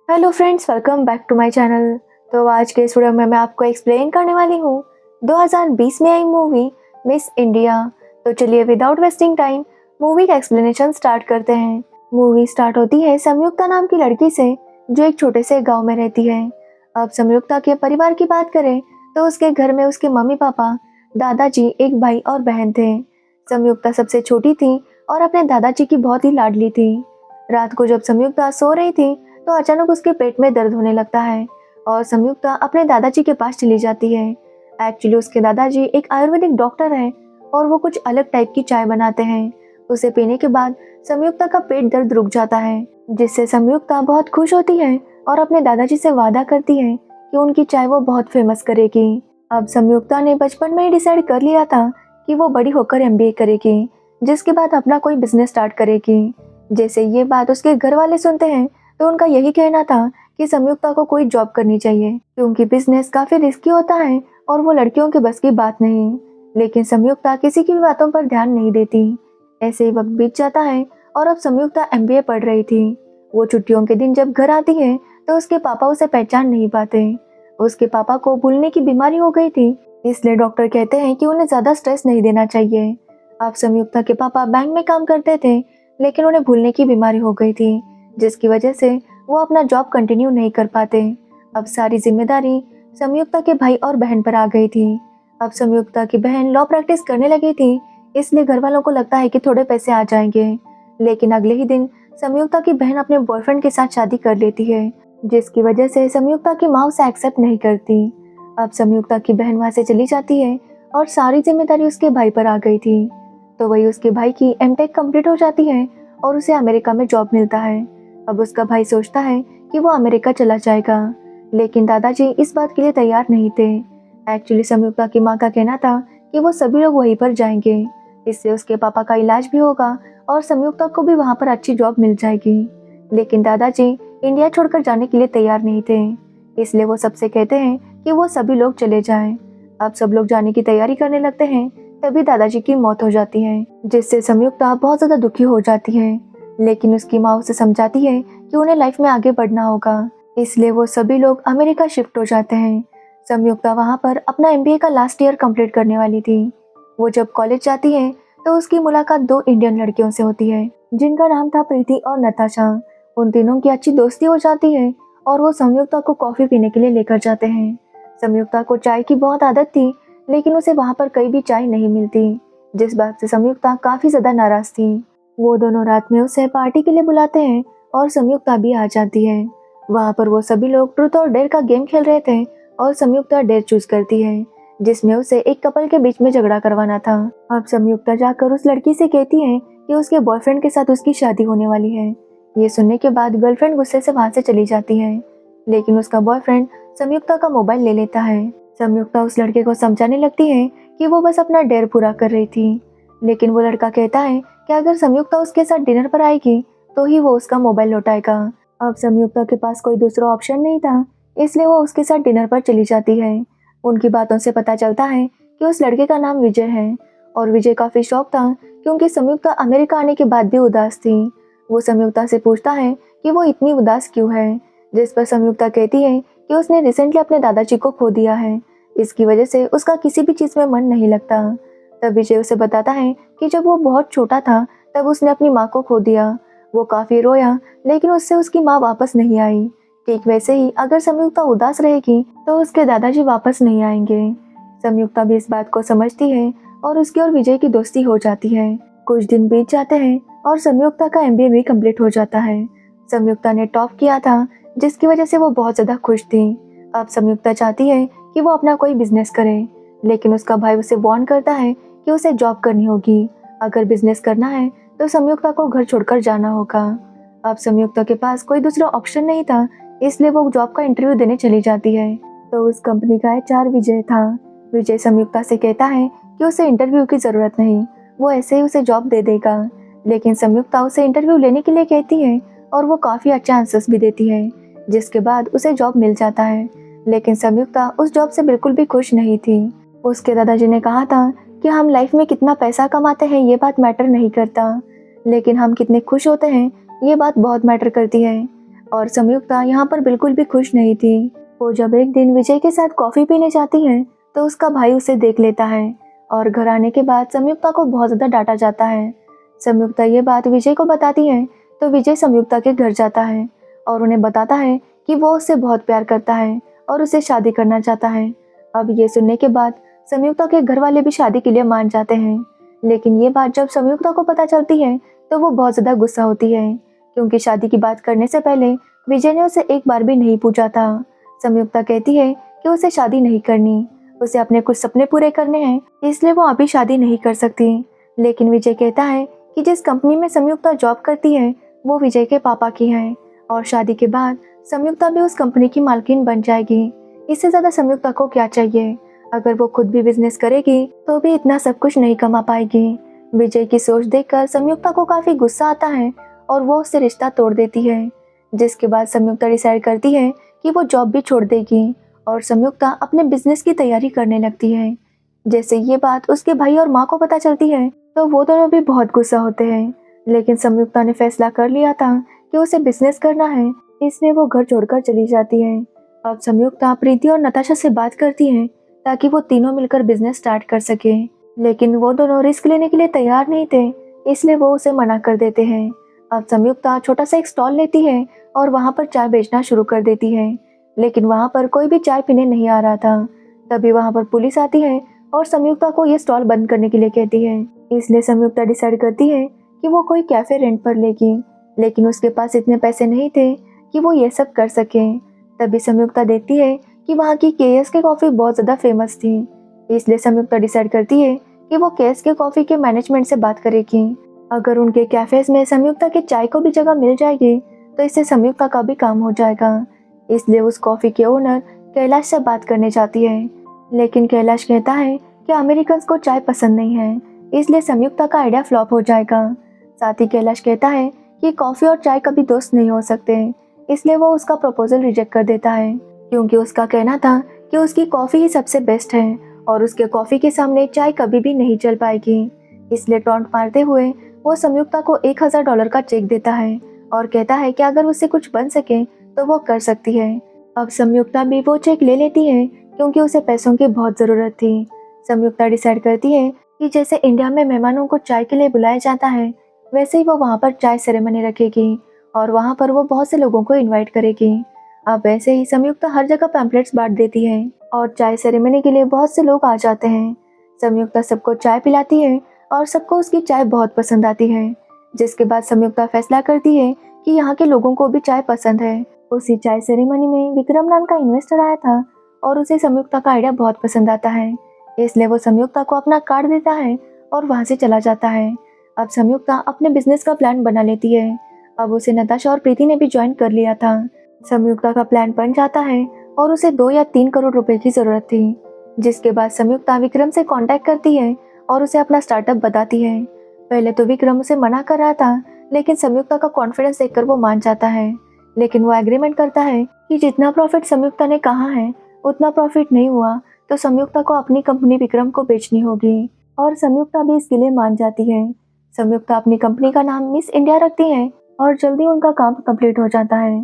Hello friends, welcome back to my channel. तो आज के इस वीडियो में मैं आपको एक्सप्लेन करने वाली हूँ 2020 में आई मूवी मिस इंडिया। तो चलिए विदाउट वेस्टिंग टाइम मूवी का एक्सप्लेनेशन स्टार्ट करते हैं। मूवी स्टार्ट होती है संयुक्ता नाम की लड़की से जो एक छोटे से गांव में रहती है। अब संयुक्ता के परिवार की बात करें तो उसके घर में उसके मम्मी पापा, दादाजी, एक भाई और बहन थे। संयुक्ता सबसे छोटी थी और अपने दादाजी की बहुत ही लाडली थी। रात को जब संयुक्ता सो रही थी तो अचानक उसके पेट में दर्द होने लगता है और संयुक्ता अपने दादाजी के पास चली जाती है। एक्चुअली उसके दादाजी एक आयुर्वेदिक डॉक्टर हैं और वो कुछ अलग टाइप की चाय बनाते हैं। उसे पीने के बाद संयुक्ता का पेट दर्द रुक जाता है, जिससे संयुक्ता बहुत खुश होती है और अपने दादाजी से वादा करती है कि उनकी चाय वो बहुत फेमस करेगी। अब संयुक्ता ने बचपन में ही डिसाइड कर लिया था कि वो बड़ी होकर एमबीए करेगी, जिसके बाद अपना कोई बिजनेस स्टार्ट करेगी। जैसे ये बात उसके घर वाले सुनते हैं तो उनका यही कहना था कि संयुक्ता को कोई जॉब करनी चाहिए क्योंकि बिजनेस काफी रिस्की होता है और वो लड़कियों के बस की बात नहीं। लेकिन संयुक्ता किसी की भी बातों पर ध्यान नहीं देती। ऐसे ही वक्त बीत जाता है और अब संयुक्ता एमबीए पढ़ रही थी। वो छुट्टियों के दिन जब घर आती है तो उसके पापा उसे पहचान नहीं पाते। उसके पापा को भूलने की बीमारी हो गई थी, इसलिए डॉक्टर कहते हैं कि उन्हें ज्यादा स्ट्रेस नहीं देना चाहिए। अब संयुक्ता के पापा बैंक में काम करते थे, लेकिन उन्हें भूलने की बीमारी हो गई थी, जिसकी वजह से वो अपना जॉब कंटिन्यू नहीं कर पाते। अब सारी जिम्मेदारी संयुक्ता के भाई और बहन पर आ गई थी। अब संयुक्ता की बहन लॉ प्रैक्टिस करने लगी थी, इसलिए घर वालों को लगता है कि थोड़े पैसे आ जाएंगे। लेकिन अगले ही दिन संयुक्ता की बहन अपने बॉयफ्रेंड के साथ शादी कर लेती है, जिसकी वजह से संयुक्ता की माँ उसे एक्सेप्ट नहीं करती। अब संयुक्ता की बहन वहां से चली जाती है और सारी जिम्मेदारी उसके भाई पर आ गई थी। तो वही उसके भाई की एमटेक कंप्लीट हो जाती है और उसे अमेरिका में जॉब मिलता है। अब उसका भाई सोचता है कि वो अमेरिका चला जाएगा, लेकिन दादाजी इस बात के लिए तैयार नहीं थे। एक्चुअली संयुक्ता की माँ का कहना था कि वो सभी लोग वहीं पर जाएंगे, इससे उसके पापा का इलाज भी होगा और संयुक्ता को भी वहाँ पर अच्छी जॉब मिल जाएगी। लेकिन दादाजी इंडिया छोड़कर जाने के लिए तैयार नहीं थे, इसलिए वो सबसे कहते हैं कि वो सभी लोग चले जाएं। अब सब लोग जाने की तैयारी करने लगते हैं, तभी दादाजी की मौत हो जाती है, जिससे संयुक्ता बहुत ज्यादा दुखी हो जाती है। लेकिन उसकी माँ उसे समझाती है कि उन्हें लाइफ में आगे बढ़ना होगा, इसलिए वो सभी लोग अमेरिका शिफ्ट हो जाते हैं। संयुक्ता वहाँ पर अपना एमबीए का लास्ट ईयर कंप्लीट करने वाली थी। वो जब कॉलेज जाती है तो उसकी मुलाकात दो इंडियन लड़कियों से होती है, जिनका नाम था प्रीति और नताशा। उन तीनों की अच्छी दोस्ती हो जाती है और वो संयुक्ता को कॉफी पीने के लिए लेकर जाते हैं। संयुक्ता को चाय की बहुत आदत थी, लेकिन उसे वहाँ पर कहीं भी चाय नहीं मिलती, जिस बात से संयुक्ता काफी ज्यादा नाराज थी। वो दोनों रात में उसे पार्टी के लिए बुलाते हैं और संयुक्ता भी आ जाती है। वहाँ पर वो सभी लोग ट्रूथ और डेयर का गेम खेल रहे थे और संयुक्ता डेयर चूज करती है, जिसमें उसे एक कपल के बीच में झगड़ा करवाना था। अब संयुक्ता जाकर उस लड़की से कहती है कि उसके बॉयफ्रेंड के साथ उसकी शादी होने वाली है। ये सुनने के बाद गर्लफ्रेंड गुस्से से वहाँ से चली जाती है, लेकिन उसका बॉयफ्रेंड संयुक्ता का मोबाइल ले लेता है। संयुक्ता उस लड़के को समझाने लगती है कि वो बस अपना डेयर पूरा कर रही थी, लेकिन वो लड़का कहता है कि अगर संयुक्ता उसके साथ डिनर पर आएगी तो ही वो उसका मोबाइल लौटाएगा। अब संयुक्ता के पास कोई दूसरा ऑप्शन नहीं था, इसलिए वो उसके साथ डिनर पर चली जाती है। उनकी बातों से पता चलता है कि उस लड़के का नाम विजय है और विजय काफी शौक था क्योंकि संयुक्ता अमेरिका आने के बाद भी उदास थी। वो संयुक्ता से पूछता है कि वो इतनी उदास क्यों है, जिस पर संयुक्ता कहती है कि उसने रिसेंटली अपने दादाजी को खो दिया है, इसकी वजह से उसका किसी भी चीज में मन नहीं लगता। तब विजय उसे बताता है कि जब वो बहुत छोटा था तब उसने अपनी माँ को खो दिया। वो काफी रोया, लेकिन उससे उसकी माँ वापस नहीं आई। ठीक वैसे ही अगर संयुक्ता उदास रहेगी तो उसके दादाजी वापस नहीं आएंगे। संयुक्ता भी इस बात को समझती है और उसकी और विजय की दोस्ती हो जाती है। कुछ दिन बीत जाते हैं और संयुक्ता का एमबीए भी कंप्लीट हो जाता है। संयुक्ता ने टॉप किया था, जिसकी वजह से वो बहुत ज्यादा खुश थी। अब संयुक्ता चाहती है कि वो अपना कोई बिजनेस करे, लेकिन उसका भाई उसे वार्न करता है कि उसे जॉब करनी होगी। अगर बिजनेस करना है तो संयुक्ता को घर छोड़कर जाना होगा। अब संयुक्ता के पास कोई दूसरा ऑप्शन नहीं था, इसलिए वो जॉब का इंटरव्यू देने चली जाती है। तो उस कंपनी का एचआर विजय था। विजय संयुक्ता से कहता है कि उसे इंटरव्यू की जरूरत नहीं, वो ऐसे ही उसे जॉब दे देगा। लेकिन संयुक्ता उसे इंटरव्यू लेने के लिए कहती है और वो काफी अच्छा आंसर्स भी देती है, जिसके बाद उसे जॉब मिल जाता है। लेकिन संयुक्ता उस जॉब से बिल्कुल भी खुश नहीं थी। उसके दादाजी ने कहा था कि हम लाइफ में कितना पैसा कमाते हैं ये बात मैटर नहीं करता, लेकिन हम कितने खुश होते हैं ये बात बहुत मैटर करती है। और संयुक्ता यहाँ पर बिल्कुल भी खुश नहीं थी। वो जब एक दिन विजय के साथ कॉफी पीने जाती है तो उसका भाई उसे देख लेता है और घर आने के बाद संयुक्ता को बहुत ज़्यादा डांटा जाता है। संयुक्ता ये बात विजय को बताती है तो विजय संयुक्ता के घर जाता है और उन्हें बताता है कि वो उससे बहुत प्यार करता है और उसे शादी करना चाहता है। अब ये सुनने के बाद संयुक्ता के घर वाले भी शादी के लिए मान जाते हैं, लेकिन ये बात जब संयुक्ता को पता चलती है तो वो बहुत ज़्यादा गुस्सा होती है, क्योंकि शादी की बात करने से पहले विजय ने उसे एक बार भी नहीं पूछा था। संयुक्ता कहती है कि उसे शादी नहीं करनी, उसे अपने कुछ सपने पूरे करने हैं, इसलिए वो अभी शादी नहीं कर सकती। लेकिन विजय कहता है कि जिस कंपनी में संयुक्ता जॉब करती है वो विजय के पापा की है और शादी के बाद संयुक्ता भी उस कंपनी की मालकिन बन जाएगी। इससे ज़्यादा संयुक्ता को क्या चाहिए? अगर वो खुद भी बिजनेस करेगी तो भी इतना सब कुछ नहीं कमा पाएगी। विजय की सोच देखकर संयुक्ता को काफ़ी गुस्सा आता है और वो उससे रिश्ता तोड़ देती है, जिसके बाद संयुक्ता डिसाइड करती है कि वो जॉब भी छोड़ देगी और संयुक्ता अपने बिजनेस की तैयारी करने लगती है। जैसे ये बात उसके भाई और माँ को पता चलती है तो वो दोनों भी बहुत गुस्सा होते हैं, लेकिन संयुक्ता ने फैसला कर लिया था कि उसे बिजनेस करना है, इसलिए वो घर छोड़कर चली जाती है। अब संयुक्ता प्रीति और नताशा से बात करती है ताकि वो तीनों मिलकर बिजनेस स्टार्ट कर सके, लेकिन वो दोनों रिस्क लेने के लिए तैयार नहीं थे, इसलिए वो उसे मना कर देते हैं। अब संयुक्ता छोटा सा एक स्टॉल लेती है और वहाँ पर चाय बेचना शुरू कर देती है, लेकिन वहाँ पर कोई भी चाय पीने नहीं आ रहा था। तभी वहाँ पर पुलिस आती है और संयुक्ता को ये स्टॉल बंद करने के लिए कहती है। इसलिए संयुक्ता डिसाइड करती है कि वो कोई कैफे रेंट पर लेगी, लेकिन उसके पास इतने पैसे नहीं थे कि वो ये सब कर सके। तभी संयुक्ता देखती है कि वहाँ की KSK कॉफ़ी बहुत ज़्यादा फेमस थी, इसलिए संयुक्ता डिसाइड करती है कि वो KSK कॉफ़ी के मैनेजमेंट से बात करेगी। अगर उनके कैफेज में संयुक्ता के चाय को भी जगह मिल जाएगी तो इससे संयुक्ता का भी काम हो जाएगा। इसलिए उस कॉफ़ी के ओनर कैलाश से बात करने जाती है, लेकिन कैलाश कहता है कि अमेरिकन्स को चाय पसंद नहीं है, इसलिए संयुक्ता का आइडिया फ्लॉप हो जाएगा। साथ ही कैलाश कहता है कि कॉफ़ी और चाय कभी दोस्त नहीं हो सकते, इसलिए वो उसका प्रपोजल रिजेक्ट कर देता है, क्योंकि उसका कहना था कि उसकी कॉफ़ी ही सबसे बेस्ट है और उसके कॉफ़ी के सामने चाय कभी भी नहीं चल पाएगी। इसलिए टॉन्ट मारते हुए वो संयुक्ता को $1000 का चेक देता है और कहता है कि अगर उससे कुछ बन सके तो वो कर सकती है। अब संयुक्ता भी वो चेक ले लेती है क्योंकि उसे पैसों की बहुत ज़रूरत थी। संयुक्ता डिसाइड करती है कि जैसे इंडिया में मेहमानों को चाय के लिए बुलाया जाता है, वैसे ही वो वहाँ पर चाय सेरेमनी रखेगी और वहाँ पर वो बहुत से लोगों को इनवाइट करेगी। अब वैसे ही संयुक्ता हर जगह पैम्पलेट्स बांट देती है और चाय सेरेमनी के लिए बहुत से लोग आ जाते हैं। संयुक्ता सबको चाय पिलाती है और सबको उसकी चाय बहुत पसंद आती है, जिसके बाद संयुक्ता फैसला करती है कि यहाँ के लोगों को भी चाय पसंद है। उसी चाय सेरेमनी में विक्रम नाम का इन्वेस्टर आया था और उसे संयुक्ता का आइडिया बहुत पसंद आता है, इसलिए वो संयुक्ता को अपना कार्ड देता है और वहाँ से चला जाता है। अब संयुक्ता अपने बिजनेस का प्लान बना लेती है। अब उसे नताशा और प्रीति ने भी ज्वाइन कर लिया था। संयुक्ता का प्लान बन जाता है और उसे 2 या 3 करोड़ रुपए की जरूरत थी, जिसके बाद संयुक्ता विक्रम से कांटेक्ट करती है और उसे अपना स्टार्टअप बताती है। पहले तो विक्रम उसे मना कर रहा था, लेकिन संयुक्ता का कॉन्फिडेंस देखकर वो मान जाता है, लेकिन वो एग्रीमेंट करता है कि जितना प्रॉफिट संयुक्ता ने कहा है उतना प्रॉफिट नहीं हुआ तो संयुक्ता को अपनी कंपनी विक्रम को बेचनी होगी, और संयुक्ता भी इसके लिए मान जाती है। संयुक्ता अपनी कंपनी का नाम मिस इंडिया रखती है और जल्दी उनका काम कंप्लीट हो जाता है।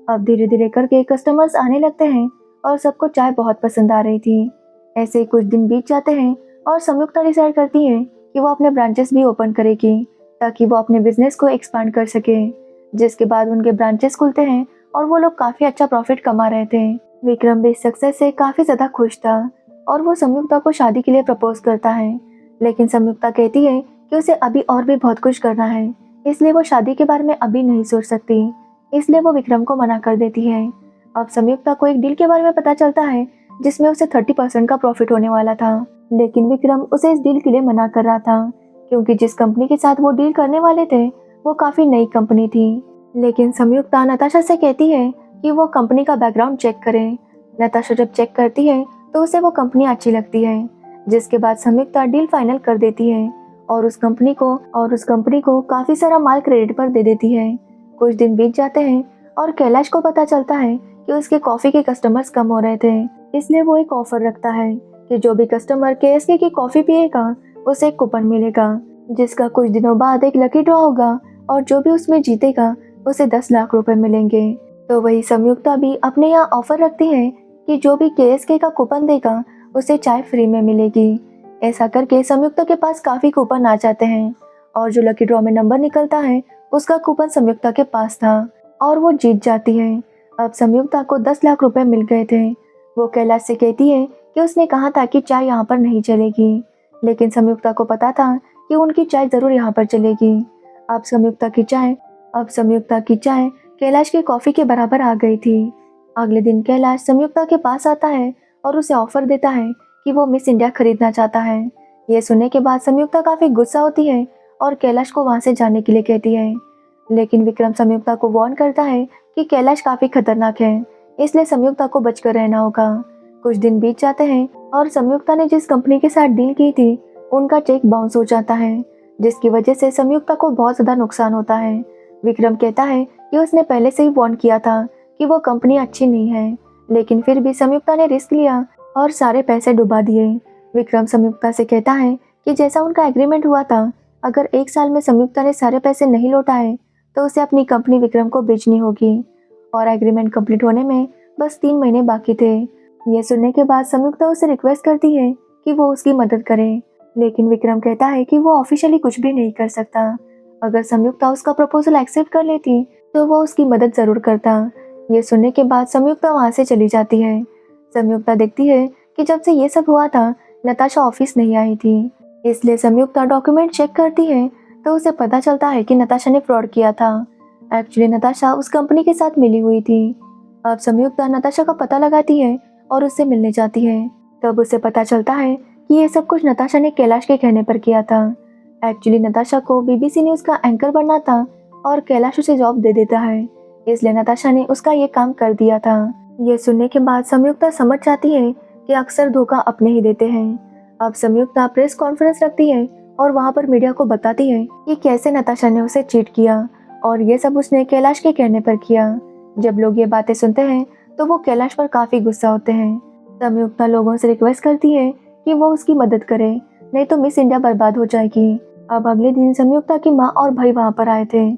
अब धीरे धीरे करके कस्टमर्स आने लगते हैं और सबको चाय बहुत पसंद आ रही थी। ऐसे ही कुछ दिन बीत जाते हैं और संयुक्ता डिसाइड करती है कि वो अपने ब्रांचेस भी ओपन करेगी ताकि वो अपने बिजनेस को एक्सपांड कर सके, जिसके बाद उनके ब्रांचेस खुलते हैं और वो लोग काफ़ी अच्छा प्रॉफिट कमा रहे थे। विक्रम भी इस सक्सेस से काफ़ी ज़्यादा खुश था और वो संयुक्ता को शादी के लिए प्रपोज करता है, लेकिन संयुक्ता कहती है कि उसे अभी और भी बहुत कुछ करना है, इसलिए वो शादी के बारे में अभी नहीं सोच सकती, इसलिए वो विक्रम को मना कर देती है। अब संयुक्ता को एक डील के बारे में पता चलता है जिसमें उसे 30% का प्रॉफिट होने वाला था, लेकिन विक्रम उसे इस डील के लिए मना कर रहा था क्योंकि जिस कंपनी के साथ वो डील करने वाले थे वो काफ़ी नई कंपनी थी। लेकिन संयुक्ता नताशा से कहती है कि वो कंपनी का बैकग्राउंड चेक करें। नताशा जब चेक करती है तो उसे वो कंपनी अच्छी लगती है, जिसके बाद संयुक्ता डील फाइनल कर देती है और उस कंपनी को काफ़ी सारा माल क्रेडिट पर दे देती है। कुछ दिन बीत जाते हैं और कैलाश को पता चलता है कि उसके कॉफ़ी के कस्टमर्स कम हो रहे थे, इसलिए वो एक ऑफर रखता है कि जो भी कस्टमर KSK की कॉफ़ी पिएगा उसे एक कूपन मिलेगा, जिसका कुछ दिनों बाद एक लकी ड्रॉ होगा और जो भी उसमें जीतेगा उसे 10 लाख रुपए मिलेंगे। तो वही संयुक्ता भी अपने यहाँ ऑफर रखती है कि जो भी KSK का कूपन देगा उसे चाय फ्री में मिलेगी। ऐसा करके संयुक्ता के पास काफ़ी कूपन आ जाते हैं और जो लकी ड्रॉ में नंबर निकलता है उसका कूपन संयुक्ता के पास था और वो जीत जाती है। अब संयुक्ता को 10 लाख रुपए मिल गए थे। वो कैलाश से कहती है कि उसने कहा था कि चाय यहाँ पर नहीं चलेगी, लेकिन संयुक्ता को पता था कि उनकी चाय ज़रूर यहाँ पर चलेगी। अब संयुक्ता की चाय कैलाश की कॉफ़ी के बराबर आ गई थी। अगले दिन कैलाश संयुक्ता के पास आता है और उसे ऑफर देता है कि वो मिस इंडिया खरीदना चाहता है। ये सुनने के बाद संयुक्ता काफ़ी गुस्सा होती है और कैलाश को वहाँ से जाने के लिए कहती है, लेकिन विक्रम संयुक्ता को वार्न करता है कि कैलाश काफ़ी खतरनाक है, इसलिए संयुक्ता को बचकर रहना होगा। कुछ दिन बीत जाते हैं और संयुक्ता ने जिस कंपनी के साथ डील की थी उनका चेक बाउंस हो जाता है, जिसकी वजह से संयुक्ता को बहुत ज़्यादा नुकसान होता है। विक्रम कहता है कि उसने पहले से ही वार्न किया था कि वो कंपनी अच्छी नहीं है, लेकिन फिर भी संयुक्ता ने रिस्क लिया और सारे पैसे डुबा दिए। विक्रम संयुक्ता से कहता है कि जैसा उनका एग्रीमेंट हुआ था, अगर 1 साल में संयुक्ता ने सारे पैसे नहीं लौटाए तो उसे अपनी कंपनी विक्रम को बेचनी होगी और एग्रीमेंट कंप्लीट होने में बस 3 महीने बाकी थे। ये सुनने के बाद संयुक्ता उसे रिक्वेस्ट करती है कि वो उसकी मदद करे, लेकिन विक्रम कहता है कि वो ऑफिशियली कुछ भी नहीं कर सकता। अगर संयुक्ता उसका प्रपोजल एक्सेप्ट कर लेती तो वो उसकी मदद ज़रूर करता। ये सुनने के बाद संयुक्ता वहाँ से चली जाती है। संयुक्ता देखती है कि जब से ये सब हुआ था नताशा ऑफिस नहीं आई थी, इसलिए संयुक्ता डॉक्यूमेंट चेक करती है तो उसे पता चलता है कि नताशा ने फ्रॉड किया था। एक्चुअली नताशा उस कंपनी के साथ मिली हुई थी। अब संयुक्ता नताशा का पता लगाती है और उससे मिलने जाती है। तब उसे पता चलता है कि ये सब कुछ नताशा ने कैलाश के कहने पर किया था। एक्चुअली नताशा को BBC न्यूज़ का एंकर बनना था और कैलाश उसे जॉब दे देता है, इसलिए नताशा ने उसका ये काम कर दिया था। ये सुनने के बाद संयुक्ता समझ जाती है कि अक्सर धोखा अपने ही देते हैं। अब संयुक्ता प्रेस कॉन्फ्रेंस रखती है और वहाँ पर मीडिया को बताती है कि कैसे नताशा ने उसे चीट किया और ये सब उसने कैलाश के कहने पर किया। जब लोग ये बातें सुनते हैं तो वो कैलाश पर काफ़ी गुस्सा होते हैं। संयुक्ता लोगों से रिक्वेस्ट करती है कि वो उसकी मदद करे, नहीं तो मिस इंडिया बर्बाद हो जाएगी। अब अगले दिन संयुक्ता की माँ और भाई वहाँ पर आए थे।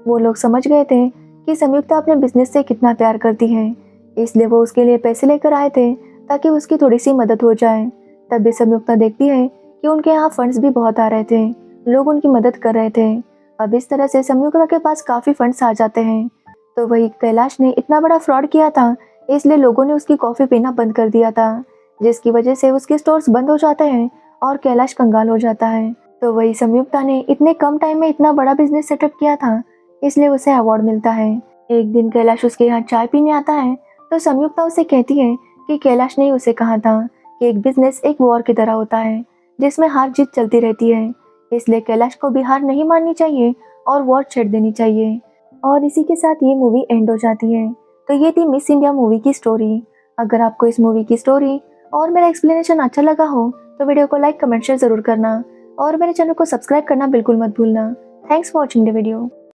वो लोग समझ गए थे कि संयुक्ता अपने बिजनेस से कितना प्यार करती है, इसलिए वो उसके लिए पैसे लेकर आए थे ताकि उसकी थोड़ी सी मदद हो जाए। तब भी संयुक्ता देखती है कि उनके यहाँ फंड्स भी बहुत आ रहे थे, लोग उनकी मदद कर रहे थे। अब इस तरह से संयुक्ता के पास काफ़ी फंड्स आ जाते हैं। तो वही कैलाश ने इतना बड़ा फ्रॉड किया था, इसलिए लोगों ने उसकी कॉफ़ी पीना बंद कर दिया था, जिसकी वजह से उसके स्टोर्स बंद हो जाते हैं और कैलाश कंगाल हो जाता है। तो वही संयुक्ता ने इतने कम टाइम में इतना बड़ा बिजनेस सेटअप किया था, इसलिए उसे अवार्ड मिलता है। एक दिन कैलाश उसके यहाँ चाय पीने आता है तो संयुक्ता उसे कहती है कि कैलाश ने उसे कहा था कि एक बिजनेस एक वॉर की तरह होता है जिसमें हार जीत चलती रहती है, इसलिए कैलाश को भी हार नहीं माननी चाहिए और वॉर छेड़ देनी चाहिए। और इसी के साथ ये मूवी एंड हो जाती है। तो ये थी मिस इंडिया मूवी की स्टोरी। अगर आपको इस मूवी की स्टोरी और मेरा एक्सप्लेनेशन अच्छा लगा हो तो वीडियो को लाइक कमेंट शेयर ज़रूर करना और मेरे चैनल को सब्सक्राइब करना बिल्कुल मत भूलना। Thanks for watching the video.